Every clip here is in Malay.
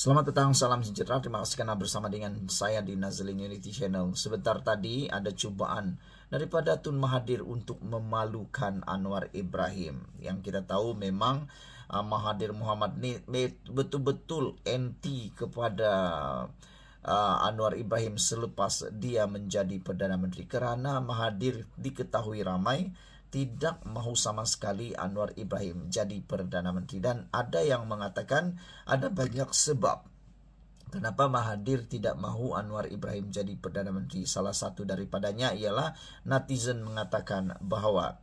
Selamat datang, salam sejahtera. Terima kasih karena bersama dengan saya di Nazlin Unity Channel. Sebentar tadi ada cobaan daripada Tun Mahathir untuk memalukan Anwar Ibrahim. Yang kita tahu memang Mahathir Mohamad ini betul-betul anti kepada Anwar Ibrahim selepas dia menjadi Perdana Menteri. Karena Mahathir diketahui ramai tidak mahu sama sekali Anwar Ibrahim jadi Perdana Menteri. Dan ada yang mengatakan ada banyak sebab kenapa Mahathir tidak mahu Anwar Ibrahim jadi Perdana Menteri. Salah satu daripadanya ialah netizen mengatakan bahwa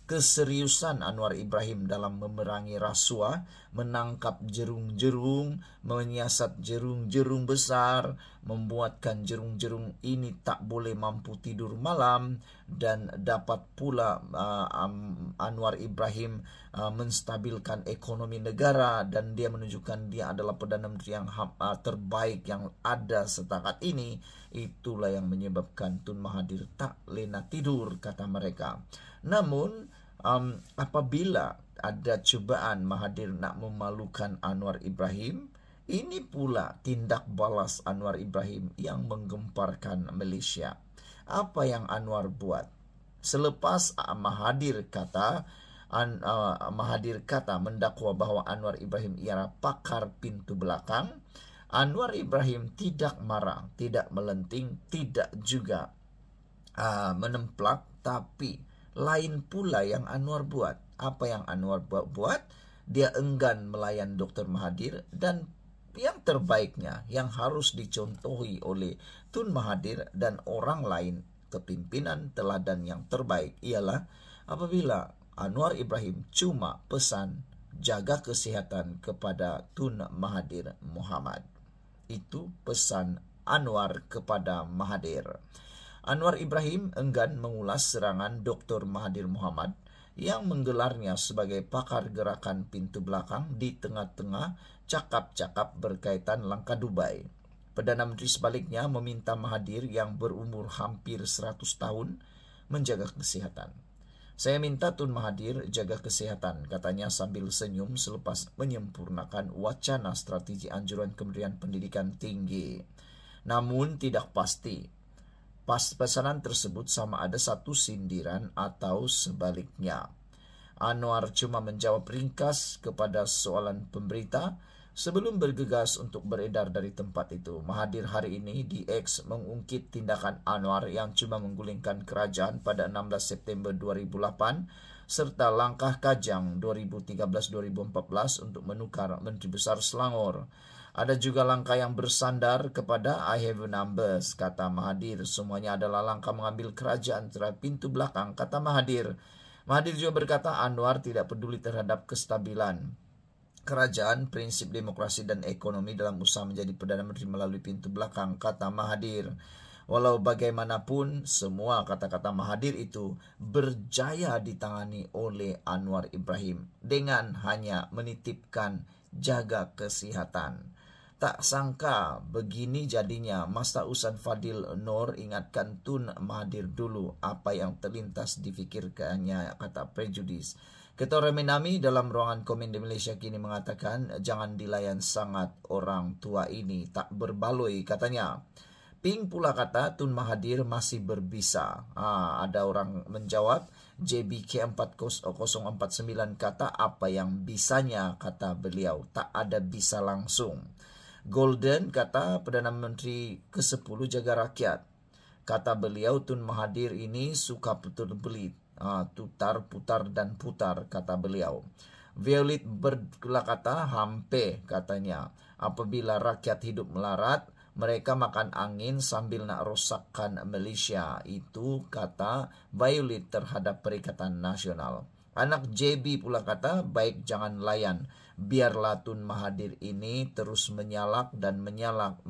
keseriusan Anwar Ibrahim dalam memerangi rasuah, menangkap jerung-jerung, menyiasat jerung-jerung besar, membuatkan jerung-jerung ini tak boleh mampu tidur malam, dan dapat pula Anwar Ibrahim menstabilkan ekonomi negara, dan dia menunjukkan dia adalah Perdana Menteri yang terbaik yang ada setakat ini. Itulah yang menyebabkan Tun Mahathir tak lena tidur, kata mereka. Namun apabila ada cobaan Mahathir nak memalukan Anwar Ibrahim, ini pula tindak balas Anwar Ibrahim yang menggemparkan Malaysia. Apa yang Anwar buat? Selepas Mahathir kata mendakwa bahwa Anwar Ibrahim ialah pakar pintu belakang, Anwar Ibrahim tidak marah, tidak melenting, tidak juga menemplak, tapi lain pula yang Anwar buat. Apa yang Anwar buat? Dia enggan melayan Dr. Mahathir, dan yang terbaiknya yang harus dicontohi oleh Tun Mahathir dan orang lain, kepimpinan teladan yang terbaik ialah apabila Anwar Ibrahim cuma pesan jaga kesihatan kepada Tun Mahathir Mohamad. Itu pesan Anwar kepada Mahathir. Anwar Ibrahim enggan mengulas serangan Dr. Mahathir Mohamad yang menggelarnya sebagai pakar gerakan pintu belakang di tengah-tengah cakap-cakap berkaitan langkah Dubai. Perdana Menteri sebaliknya meminta Mahathir yang berumur hampir 100 tahun menjaga kesehatan. Saya minta Tun Mahathir jaga kesehatan, katanya sambil senyum selepas menyempurnakan wacana strategi anjuran Kementerian Pendidikan Tinggi. Namun tidak pasti pesanan tersebut sama ada satu sindiran atau sebaliknya. Anwar cuma menjawab ringkas kepada soalan pemberita sebelum bergegas untuk beredar dari tempat itu. Mahathir hari ini di X mengungkit tindakan Anwar yang cuma menggulingkan kerajaan pada 16 September 2008 serta langkah Kajang 2013-2014 untuk menukar Menteri Besar Selangor. Ada juga langkah yang bersandar kepada I have numbers, kata Mahathir. Semuanya adalah langkah mengambil kerajaan terhadap pintu belakang, kata Mahathir. Mahathir juga berkata Anwar tidak peduli terhadap kestabilan kerajaan, prinsip demokrasi dan ekonomi dalam usaha menjadi Perdana Menteri melalui pintu belakang, kata Mahathir. Walau bagaimanapun, semua kata-kata Mahathir itu berjaya ditangani oleh Anwar Ibrahim dengan hanya menitipkan jaga kesehatan. Tak sangka begini jadinya. Masa Usan Fadil Nur ingatkan Tun Mahathir dulu apa yang terlintas difikirkannya, kata Prejudis. Ketua Reminami dalam ruangan komen di Malaysia kini mengatakan jangan dilayan sangat orang tua ini, tak berbaloi, katanya. Ping pula kata Tun Mahathir masih berbisa. Ada orang menjawab, JBK 4049 kata apa yang bisanya, kata beliau, tak ada bisa langsung. Golden kata Perdana Menteri ke-10 jaga rakyat. Kata beliau Tun Mahathir ini suka putar belit, tutar, putar dan putar, kata beliau. Violet berkata hampe, katanya. Apabila rakyat hidup melarat, mereka makan angin sambil nak rosakkan Malaysia. Itu kata Violet terhadap Perikatan Nasional. Anak JB pula kata, baik jangan layan. Biarlah Tun Mahathir ini terus menyalak dan menyalak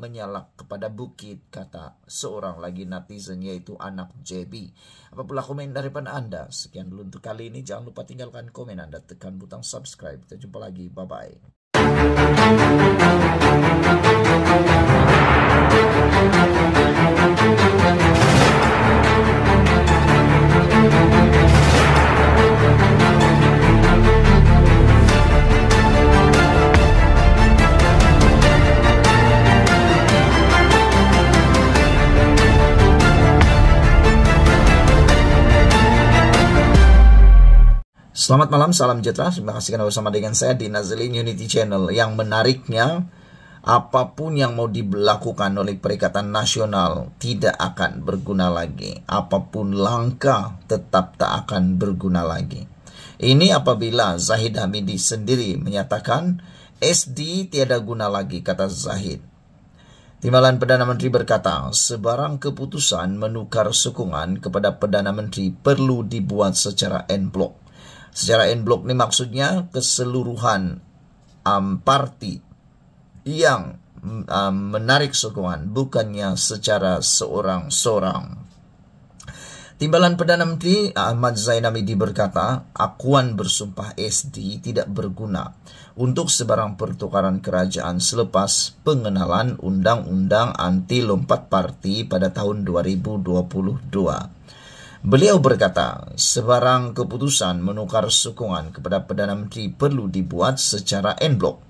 kepada bukit, kata seorang lagi netizen yaitu anak JB. Apabila komen daripada Anda. Sekian dulu untuk kali ini. Jangan lupa tinggalkan komen Anda, tekan butang subscribe. Kita jumpa lagi. Bye-bye. Selamat malam, salam sejahtera. Terima kasih karena bersama dengan saya di Nazlin Unity Channel. Yang menariknya, apapun yang mau dilakukan oleh Perikatan Nasional tidak akan berguna lagi. Apapun langkah tetap tak akan berguna lagi. Ini apabila Zahid Hamidi sendiri menyatakan SD tiada guna lagi, kata Zahid. Timbalan Perdana Menteri berkata, sebarang keputusan menukar sokongan kepada Perdana Menteri perlu dibuat secara en bloc. Secara en bloc ini maksudnya keseluruhan parti yang menarik sokongan, bukannya secara seorang-seorang. Timbalan Perdana Menteri Ahmad Zahid Hamidi berkata, akuan bersumpah SD tidak berguna untuk sebarang pertukaran kerajaan selepas pengenalan Undang-Undang Anti Lompat Parti pada tahun 2022. Beliau berkata, sebarang keputusan menukar sokongan kepada Perdana Menteri perlu dibuat secara en bloc.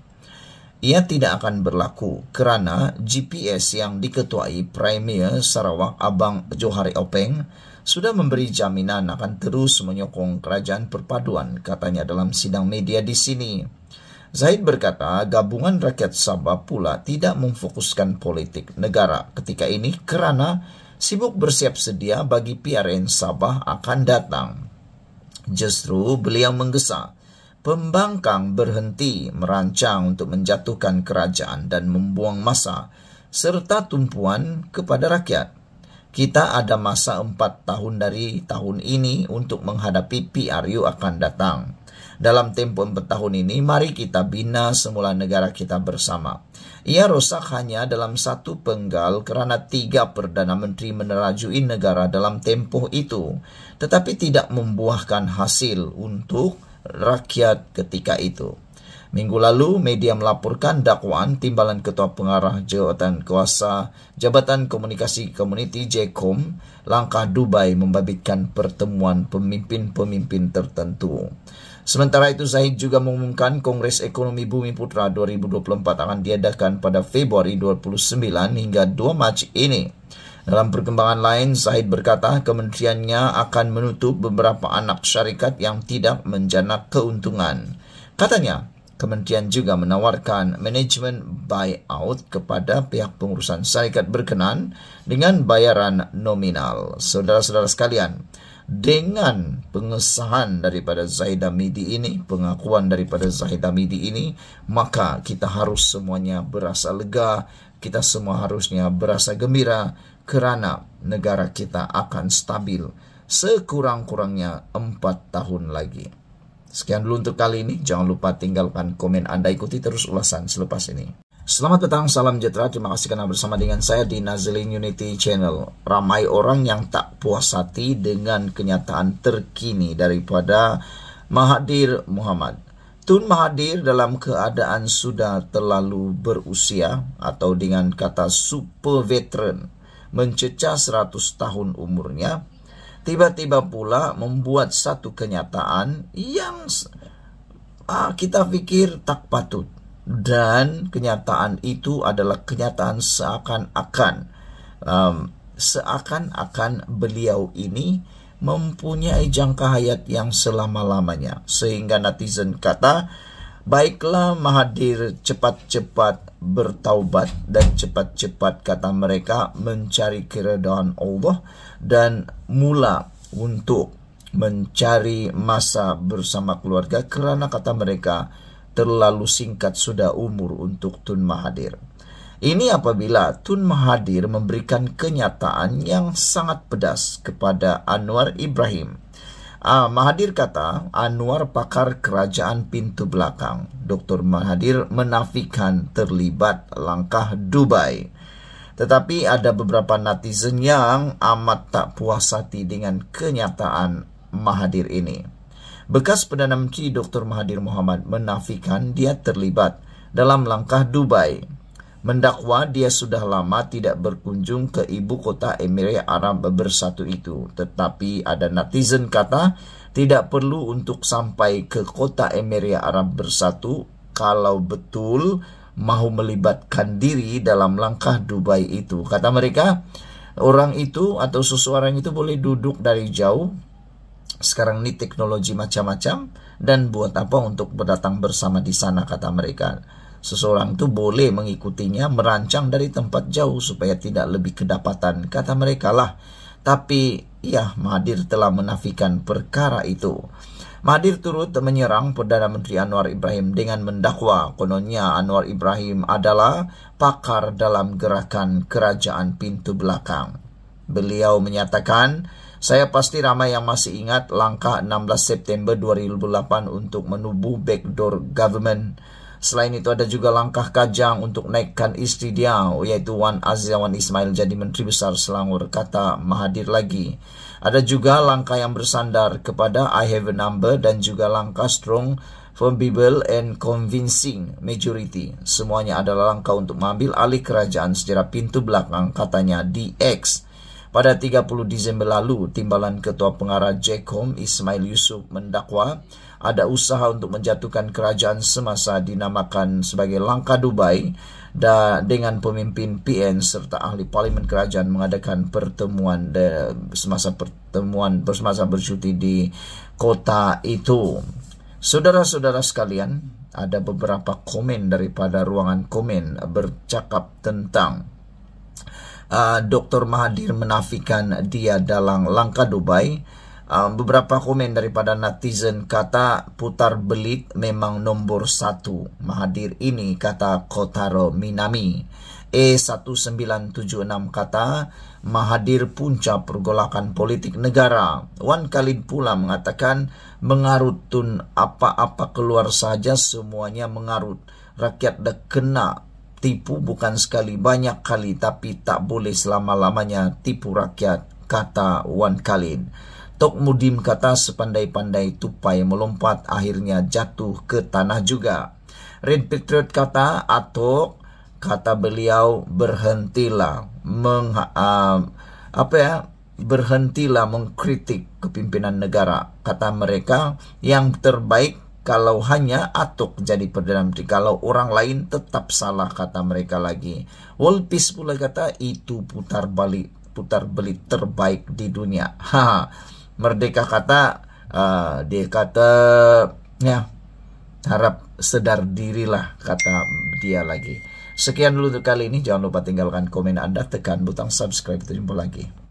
Ia tidak akan berlaku kerana GPS yang diketuai Premier Sarawak Abang Johari Openg sudah memberi jaminan akan terus menyokong kerajaan perpaduan, katanya dalam sidang media di sini. Zahid berkata, gabungan rakyat Sabah pula tidak memfokuskan politik negara ketika ini kerana sibuk bersiap sedia bagi PRN Sabah akan datang. Justru beliau menggesa pembangkang berhenti merancang untuk menjatuhkan kerajaan dan membuang masa serta tumpuan kepada rakyat. Kita ada masa 4 tahun dari tahun ini untuk menghadapi PRU akan datang. Dalam tempoh 4 tahun ini, mari kita bina semula negara kita bersama. Ia rosak hanya dalam satu penggal kerana 3 Perdana Menteri menerajui negara dalam tempoh itu, tetapi tidak membuahkan hasil untuk rakyat ketika itu. Minggu lalu, media melaporkan dakwaan Timbalan Ketua Pengarah Jawatan Kuasa Jabatan Komunikasi Komuniti JKOM, langkah Dubai membabitkan pertemuan pemimpin-pemimpin tertentu. Sementara itu, Zahid juga mengumumkan Kongres Ekonomi Bumi Putra 2024 akan diadakan pada Februari 29 hingga 2 Mac ini. Dalam perkembangan lain, Zahid berkata kementeriannya akan menutup beberapa anak syarikat yang tidak menjana keuntungan. Katanya, kementerian juga menawarkan manajemen buyout kepada pihak pengurusan syarikat berkenan dengan bayaran nominal. Saudara-saudara sekalian, dengan pengesahan daripada Zahid Hamidi ini, pengakuan daripada Zahid Hamidi ini, maka kita harus semuanya berasa lega, kita semua harusnya berasa gembira kerana negara kita akan stabil sekurang-kurangnya 4 tahun lagi. Sekian dulu untuk kali ini. Jangan lupa tinggalkan komen Anda, ikuti terus ulasan selepas ini. Selamat petang, salam sejahtera. Terima kasih karena bersama dengan saya di Nazlin Unity Channel. Ramai orang yang tak puas hati dengan kenyataan terkini daripada Mahathir Mohamad. Tun Mahathir dalam keadaan sudah terlalu berusia atau dengan kata super veteran, mencecah 100 tahun umurnya, tiba-tiba pula membuat satu kenyataan yang kita pikir tak patut. Dan kenyataan itu adalah kenyataan seakan-akan beliau ini mempunyai jangka hayat yang selama-lamanya. Sehingga netizen kata, baiklah Mahathir cepat-cepat bertaubat dan cepat-cepat, kata mereka, mencari keredaan Allah dan mula untuk mencari masa bersama keluarga kerana, kata mereka, terlalu singkat sudah umur untuk Tun Mahathir. Ini apabila Tun Mahathir memberikan kenyataan yang sangat pedas kepada Anwar Ibrahim. Mahathir kata Anwar pakar kerajaan pintu belakang. Dr. Mahathir menafikan terlibat langkah Dubai. Tetapi ada beberapa netizen yang amat tak puas hati dengan kenyataan Mahathir ini. Bekas Perdana Menteri Dr. Mahathir Mohamad menafikan dia terlibat dalam langkah Dubai. Mendakwa dia sudah lama tidak berkunjung ke ibu kota Emirat Arab Bersatu itu. Tetapi ada netizen kata tidak perlu untuk sampai ke kota Emirat Arab Bersatu kalau betul mahu melibatkan diri dalam langkah Dubai itu. Kata mereka, orang itu atau seseorang itu boleh duduk dari jauh Sekarang ini teknologi macam-macam, dan buat apa untuk berdatang bersama di sana, kata mereka. Seseorang itu boleh mengikutinya, merancang dari tempat jauh supaya tidak lebih kedapatan, kata mereka lah. Tapi ya, Mahathir telah menafikan perkara itu. Mahathir turut menyerang Perdana Menteri Anwar Ibrahim dengan mendakwa kononnya Anwar Ibrahim adalah pakar dalam gerakan kerajaan pintu belakang. Beliau menyatakan, "Saya pasti ramai yang masih ingat langkah 16 September 2008 untuk menubuh backdoor government. Selain itu ada juga langkah Kajang untuk naikkan istri dia, yaitu Wan Azizawan Ismail jadi Menteri Besar Selangor," kata Mahathir lagi. Ada juga langkah yang bersandar kepada I have a number dan juga langkah strong, formidable and convincing majority. Semuanya adalah langkah untuk mengambil alih kerajaan secara pintu belakang, katanya di X. Pada 30 Disember lalu, Timbalan Ketua Pengarah JKOM Ismail Yusuf mendakwa ada usaha untuk menjatuhkan kerajaan semasa dinamakan sebagai langkah Dubai, dengan pemimpin PN serta ahli parlimen kerajaan mengadakan pertemuan semasa bercuti di kota itu. Saudara-saudara sekalian, ada beberapa komen daripada ruangan komen bercakap tentang Dr. Mahathir menafikan dia dalam langkah Dubai. Beberapa komen daripada netizen kata putar belit memang nombor 1 Mahathir ini, kata Kotaro Minami. E1976 kata Mahathir punca pergolakan politik negara. Wan Khalid pula mengatakan mengarut tun apa-apa keluar saja semuanya mengarut. Rakyat dah kena tipu bukan sekali, banyak kali, tapi tak boleh selama-lamanya tipu rakyat, kata Wan Khalid. Tok Mudim kata sepandai-pandai tupai melompat akhirnya jatuh ke tanah juga. Red Patriot kata Atok, kata beliau berhentilah berhentilah mengkritik kepimpinan negara. Kata mereka yang terbaik kalau hanya Atok jadi Perdana Menteri, kalau orang lain tetap salah, kata mereka lagi. World Peace pula kata itu putar belit terbaik di dunia. Merdeka kata dia kata ya harap sedar dirilah, kata dia lagi. Sekian dulu untuk kali ini. Jangan lupa tinggalkan komen Anda, tekan butang subscribe. Jumpa lagi.